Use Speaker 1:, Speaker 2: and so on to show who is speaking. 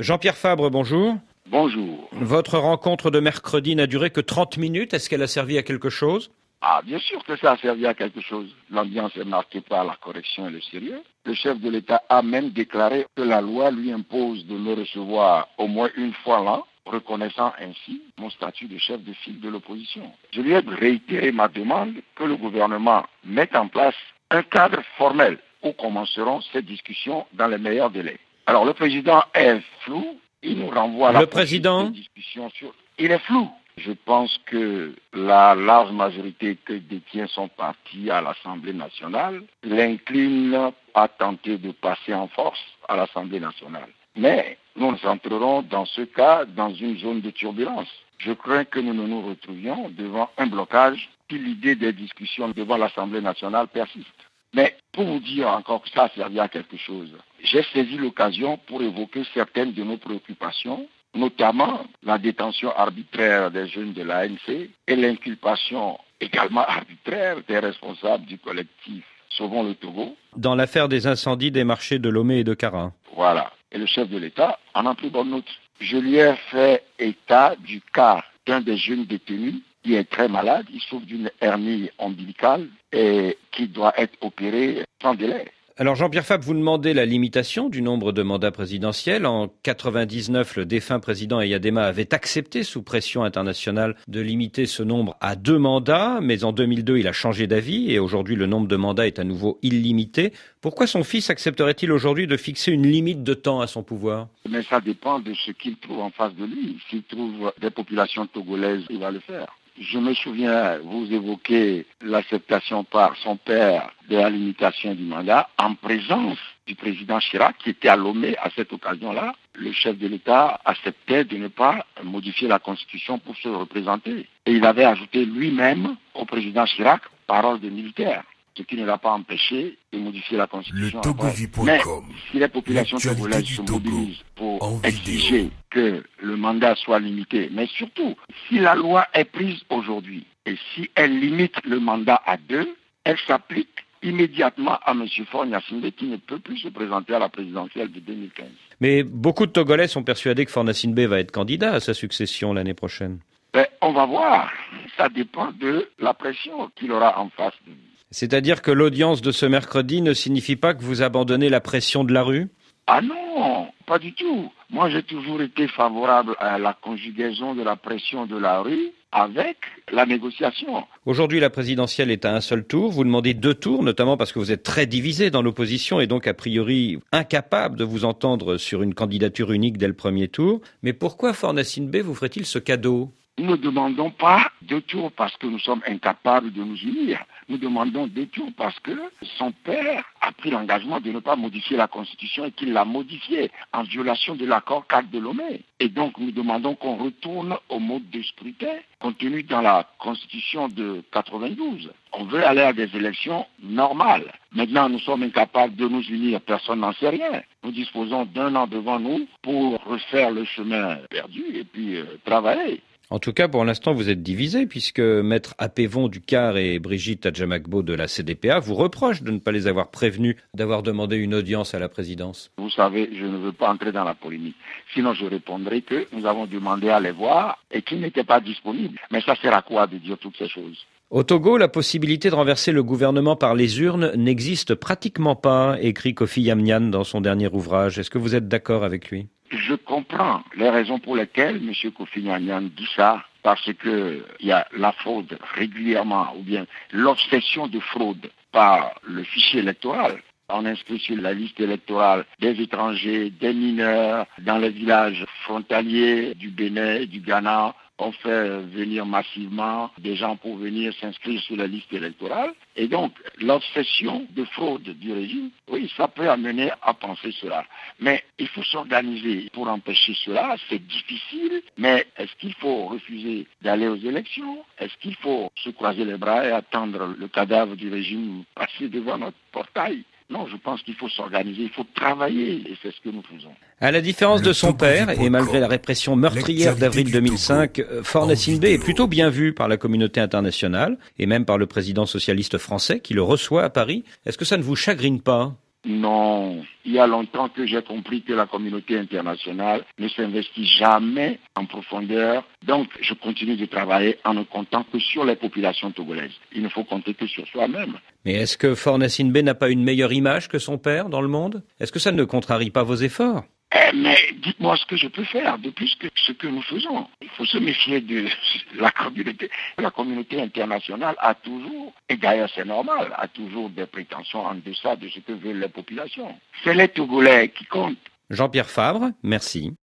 Speaker 1: Jean-Pierre Fabre, bonjour.
Speaker 2: Bonjour.
Speaker 1: Votre rencontre de mercredi n'a duré que 30 minutes. Est-ce qu'elle a servi à quelque chose?
Speaker 2: Ah, bien sûr que ça a servi à quelque chose. L'ambiance est marquée par la correction et le sérieux. Le chef de l'État a même déclaré que la loi lui impose de me recevoir au moins une fois l'an, reconnaissant ainsi mon statut de chef de file de l'opposition. Je lui ai réitéré ma demande que le gouvernement mette en place un cadre formel où commenceront ces discussions dans les meilleurs délais. Alors le président est flou, il nous renvoie à la discussion sur... Il est flou. Je pense que la large majorité que détient son parti à l'Assemblée nationale l'incline à tenter de passer en force à l'Assemblée nationale. Mais nous entrerons dans ce cas dans une zone de turbulence. Je crains que nous ne nous retrouvions devant un blocage si l'idée des discussions devant l'Assemblée nationale persiste. Mais pour vous dire encore que ça a servi à quelque chose, j'ai saisi l'occasion pour évoquer certaines de nos préoccupations, notamment la détention arbitraire des jeunes de l'ANC et l'inculpation également arbitraire des responsables du collectif Sauvons le Togo.
Speaker 1: Dans l'affaire des incendies des marchés de Lomé et de Kara.
Speaker 2: Voilà. Et le chef de l'État en a pris bonne note. Je lui ai fait état du cas d'un des jeunes détenus qui est très malade, il souffre d'une hernie ombilicale et qui doit être opéré sans délai.
Speaker 1: Alors Jean-Pierre Fabre, vous demandez la limitation du nombre de mandats présidentiels. En 99, le défunt président Eyadema avait accepté sous pression internationale de limiter ce nombre à 2 mandats, mais en 2002, il a changé d'avis et aujourd'hui, le nombre de mandats est à nouveau illimité. Pourquoi son fils accepterait-il aujourd'hui de fixer une limite de temps à son pouvoir?
Speaker 2: Mais ça dépend de ce qu'il trouve en face de lui. S'il trouve des populations togolaises, il va le faire. Je me souviens, vous évoquez l'acceptation par son père de la limitation du mandat en présence du président Chirac qui était à Lomé à cette occasion-là. Le chef de l'État acceptait de ne pas modifier la Constitution pour se représenter. Et il avait ajouté lui-même au président Chirac parole de militaire, ce qui ne l'a pas empêché de modifier la Constitution. Mais si les populations togolaises se mobilisent pour exiger que le mandat soit limité, mais surtout, si la loi est prise aujourd'hui et si elle limite le mandat à 2, elle s'applique immédiatement à M. Faure Gnassingbé qui ne peut plus se présenter à la présidentielle de 2015.
Speaker 1: Mais beaucoup de Togolais sont persuadés que Faure Gnassingbé va être candidat à sa succession l'année prochaine.
Speaker 2: On va voir. Ça dépend de la pression qu'il aura en face de lui.
Speaker 1: C'est-à-dire que l'audience de ce mercredi ne signifie pas que vous abandonnez la pression de la rue?
Speaker 2: Ah non, pas du tout. Moi, j'ai toujours été favorable à la conjugaison de la pression de la rue avec la négociation.
Speaker 1: Aujourd'hui, la présidentielle est à un seul tour. Vous demandez 2 tours, notamment parce que vous êtes très divisé dans l'opposition et donc, a priori, incapable de vous entendre sur une candidature unique dès le premier tour. Mais pourquoi Faure Gnassingbé vous ferait-il ce cadeau?
Speaker 2: Nous ne demandons pas 2 tours parce que nous sommes incapables de nous unir. Nous demandons 2 tours parce que son père a pris l'engagement de ne pas modifier la Constitution et qu'il l'a modifiée en violation de l'accord cadre de Lomé. Et donc nous demandons qu'on retourne au mode de scrutin contenu dans la Constitution de 92. On veut aller à des élections normales. Maintenant, nous sommes incapables de nous unir, personne n'en sait rien. Nous disposons d'1 an devant nous pour refaire le chemin perdu et puis travailler.
Speaker 1: En tout cas, pour l'instant, vous êtes divisés, puisque Maître Apévon du CAR et Brigitte Adjamagbo de la CDPA vous reprochent de ne pas les avoir prévenus d'avoir demandé une audience à la présidence.
Speaker 2: Vous savez, je ne veux pas entrer dans la polémique. Sinon, je répondrai que nous avons demandé à les voir et qu'ils n'étaient pas disponibles. Mais ça sert à quoi de dire toutes ces choses?
Speaker 1: Au Togo, la possibilité de renverser le gouvernement par les urnes n'existe pratiquement pas, écrit Kofi Yamnian dans son dernier ouvrage. Est-ce que vous êtes d'accord avec lui?
Speaker 2: Je comprends les raisons pour lesquelles M. Kofi Yamnian dit ça, parce que il y a la fraude régulièrement, ou bien l'obsession de fraude par le fichier électoral. On inscrit sur la liste électorale des étrangers, des mineurs, dans les villages frontaliers du Bénin et du Ghana. On fait venir massivement des gens pour venir s'inscrire sur la liste électorale. Et donc, l'obsession de fraude du régime, oui, ça peut amener à penser cela. Mais il faut s'organiser pour empêcher cela. C'est difficile, mais est-ce qu'il faut refuser d'aller aux élections? Est-ce qu'il faut se croiser les bras et attendre le cadavre du régime passer devant notre portail? Non, je pense qu'il faut s'organiser, il faut travailler, et c'est ce que nous faisons.
Speaker 1: À la différence de son père, et malgré la répression meurtrière d'avril 2005, Faure Gnassingbé est plutôt bien vu par la communauté internationale, et même par le président socialiste français qui le reçoit à Paris. Est-ce que ça ne vous chagrine pas?
Speaker 2: Non, il y a longtemps que j'ai compris que la communauté internationale ne s'investit jamais en profondeur. Donc, je continue de travailler en ne comptant que sur les populations togolaises. Il ne faut compter que sur soi-même.
Speaker 1: Mais est-ce que Faure Gnassingbé n'a pas une meilleure image que son père dans le monde? Est-ce que ça ne contrarie pas vos efforts?
Speaker 2: Mais dites-moi ce que je peux faire de plus que ce que nous faisons. Il faut se méfier de la communauté. La communauté internationale a toujours, et d'ailleurs c'est normal, a toujours des prétentions en deçà de ce que veulent les populations. C'est les Togolais qui comptent.
Speaker 1: Jean-Pierre Fabre, merci.